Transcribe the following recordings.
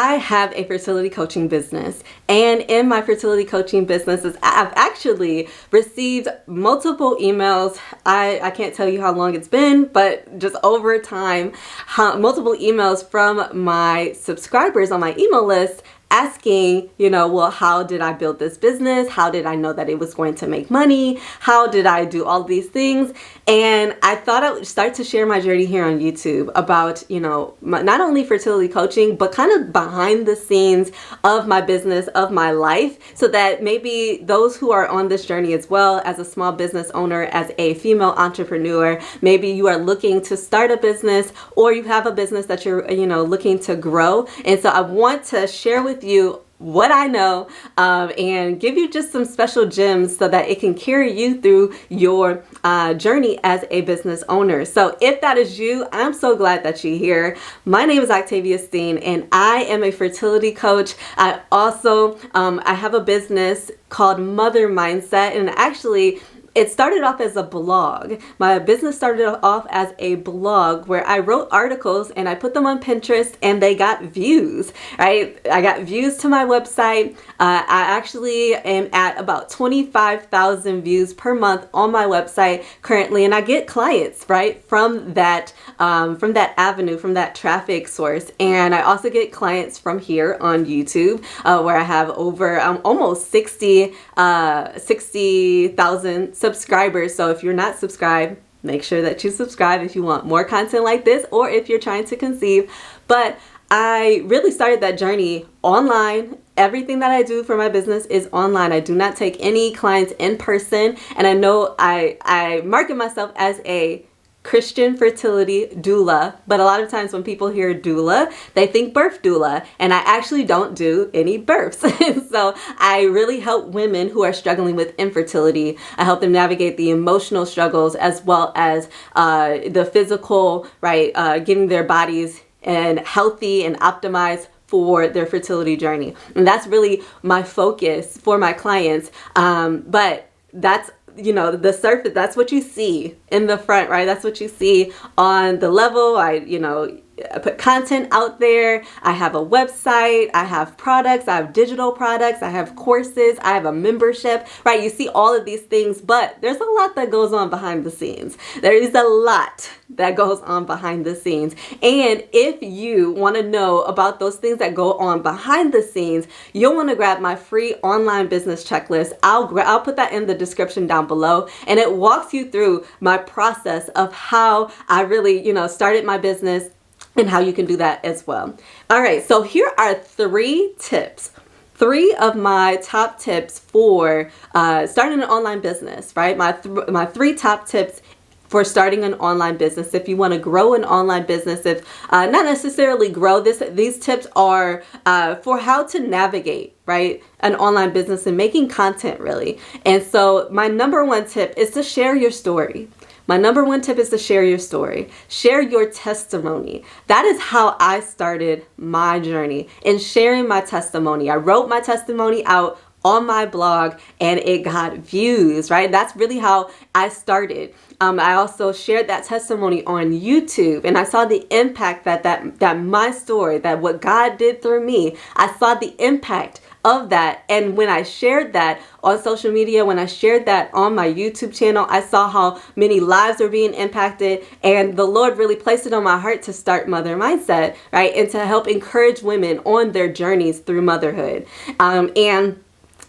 I have a fertility coaching business, and in my fertility coaching businesses, I've actually received multiple emails. I can't tell you how long it's been, but just over time, multiple emails from my subscribers on my email list asking, well, how did I build this business? How did I know that it was going to make money? How did I do all these things? And I thought I would start to share my journey here on YouTube about, not only fertility coaching, but kind of behind the scenes of my business, of my life, so that maybe those who are on this journey as well, as a small business owner, as a female entrepreneur, maybe you are looking to start a business, or you have a business that you're, looking to grow. And so I want to share with you what I know and give you just some special gems so that it can carry you through your journey as a business owner. So if that is you, I'm so glad that you're here. My name is Octavia Steen, and I am a fertility coach. I also I have a business called Mother Mindset, and actually it started off as a blog. My business started off as a blog where I wrote articles and I put them on Pinterest, and they got views, right? I got views to my website. I actually am at about 25,000 views per month on my website currently, and I get clients, right, from that avenue, from that traffic source. And I also get clients from here on YouTube, where I have over almost 60,000 subscribers. So if you're not subscribed, make sure that you subscribe if you want more content like this, or if you're trying to conceive. But I really started that journey online. Everything that I do for my business is online. I do not take any clients in person. And I know I market myself as a Christian fertility doula, but a lot of times when people hear doula, they think birth doula, and I actually don't do any births. So I really help women who are struggling with infertility. I help them navigate the emotional struggles as well as the physical, right, getting their bodies and healthy and optimized for their fertility journey. And that's really my focus for my clients. But that's the surface, that's what you see in the front, right? That's what you see on the level. I put content out there. I have a website. I have products. I have digital products. I have courses. I have a membership, right? You see all of these things, but there's a lot that goes on behind the scenes. There is a lot that goes on behind the scenes. And if you want to know about those things that go on behind the scenes, you'll want to grab my free online business checklist. I'll put that in the description down below, and it walks you through my process of how I really, started my business, and how you can do that as well. All right, so here are 3 tips. 3 of my top tips for starting an online business, right? My 3 top tips for starting an online business. If you want to grow an online business, if not necessarily grow these tips are for how to navigate, right, an online business and making content really. And so my number 1 tip is to share your story. My number 1 tip is to share your story. Share your testimony. That is how I started my journey, in sharing my testimony. I wrote my testimony out on my blog, and it got views, right? That's really how I started. I also shared that testimony on YouTube, and I saw the impact that my story, that what God did through me, I saw the impact of that. And when I shared that on social media, when I shared that on my YouTube channel, I saw how many lives were being impacted, and the Lord really placed it on my heart to start Mother Mindset, right? And to help encourage women on their journeys through motherhood. And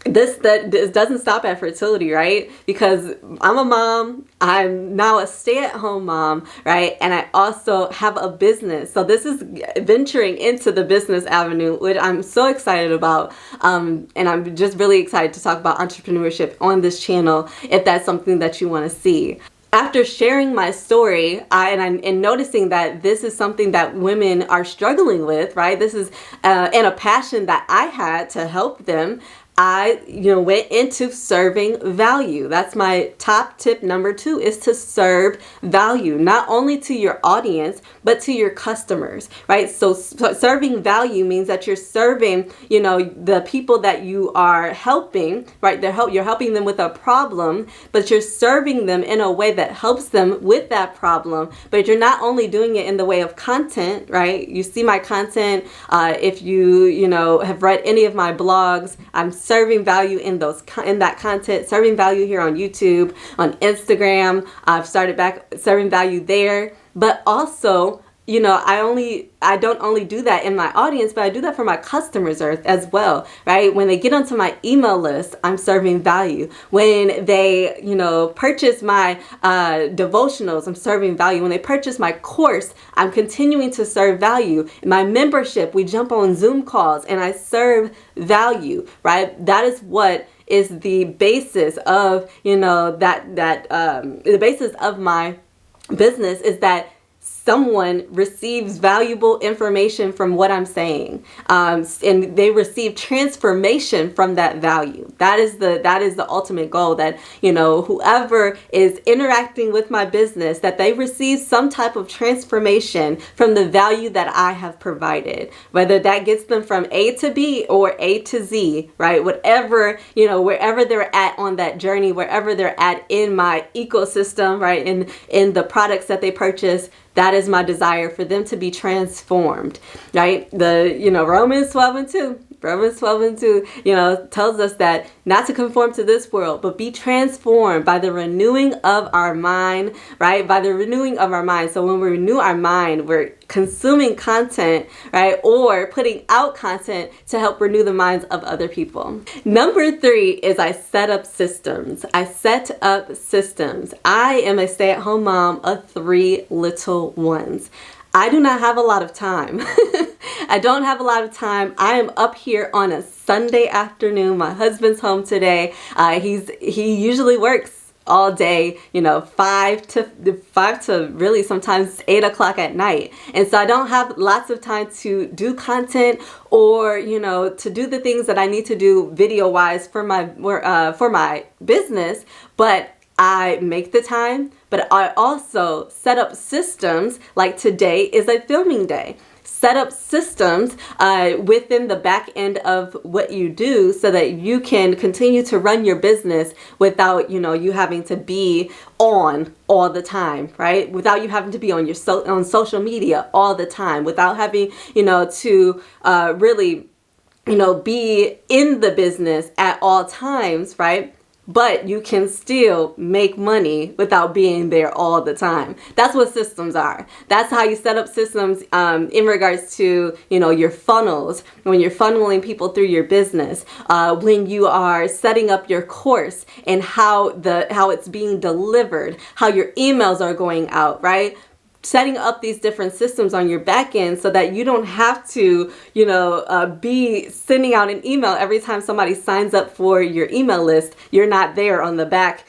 this doesn't stop at fertility, right? Because I'm a mom. I'm now a stay-at-home mom, right? And I also have a business. So this is venturing into the business avenue, which I'm so excited about. And I'm just really excited to talk about entrepreneurship on this channel, if that's something that you want to see. After sharing my story and noticing that this is something that women are struggling with, right? This is and a passion that I had to help them. I, went into serving value. That's my top tip number 2, is to serve value, not only to your audience, but to your customers, right? So serving value means that you're serving, the people that you are helping, right? You're helping them with a problem, but you're serving them in a way that helps them with that problem. But you're not only doing it in the way of content, right? You see my content. If you have read any of my blogs, I'm serving value in that content, serving value here on YouTube, on Instagram. I've started back serving value there, but also, I don't only do that in my audience, but I do that for my customers as well, right? When they get onto my email list, I'm serving value. When they, purchase my devotionals, I'm serving value. When they purchase my course, I'm continuing to serve value. In my membership, we jump on Zoom calls and I serve value, right? That is what is the basis of, the basis of my business, is that someone receives valuable information from what I'm saying, and they receive transformation from that value. That is the ultimate goal, that whoever is interacting with my business, that they receive some type of transformation from the value that I have provided, whether that gets them from A to B or A to Z, right? Whatever, wherever they're at on that journey, wherever they're at in my ecosystem, right? In the products that they purchase, that is my desire, for them to be transformed, right? Romans 12:2, tells us that not to conform to this world, but be transformed by the renewing of our mind, right? By the renewing of our mind. So when we renew our mind, we're consuming content, right? Or putting out content to help renew the minds of other people. Number 3 is I set up systems. I am a stay-at-home mom of 3 little ones. I do not have a lot of time. I don't have a lot of time. I am up here on a Sunday afternoon. My husband's home today. He usually works all day, 5 to really sometimes 8 o'clock at night. And so I don't have lots of time to do content or, to do the things that I need to do video wise for my business. But I make the time, but I also set up systems. Like today is a filming day. Set up systems within the back end of what you do, so that you can continue to run your business without, you having to be on all the time, right? Without you having to be on on social media all the time, without having, to really, be in the business at all times, right? But you can still make money without being there all the time. That's what systems are. That's how you set up systems in regards to, your funnels, when you're funneling people through your business, when you are setting up your course and how it's being delivered, how your emails are going out, right? Setting up these different systems on your back end so that you don't have to, be sending out an email every time somebody signs up for your email list. You're not there on the back,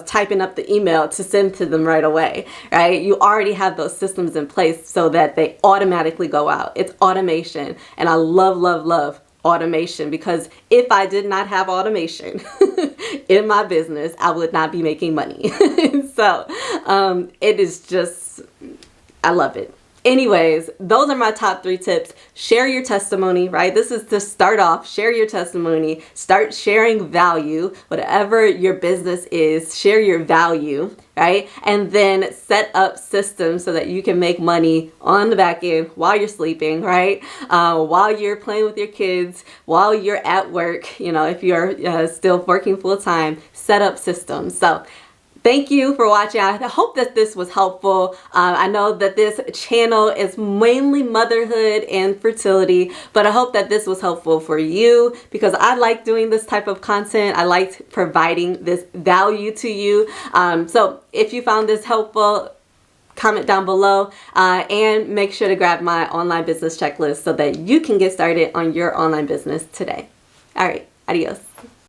typing up the email to send to them right away, right? You already have those systems in place so that they automatically go out. It's automation. And I love, love, love automation, because if I did not have automation in my business, I would not be making money. So it is just, I love it. Anyways, those are my top 3 tips. Share your testimony, right? This is to start off. Share your testimony. Start sharing value. Whatever your business is, share your value, right? And then set up systems so that you can make money on the back end while you're sleeping, right? While you're playing with your kids, while you're at work, if you're still working full time, set up systems. So thank you for watching. I hope that this was helpful. I know that this channel is mainly motherhood and fertility, but I hope that this was helpful for you, because I like doing this type of content. I like providing this value to you. So if you found this helpful, comment down below and make sure to grab my online business checklist so that you can get started on your online business today. All right, adios.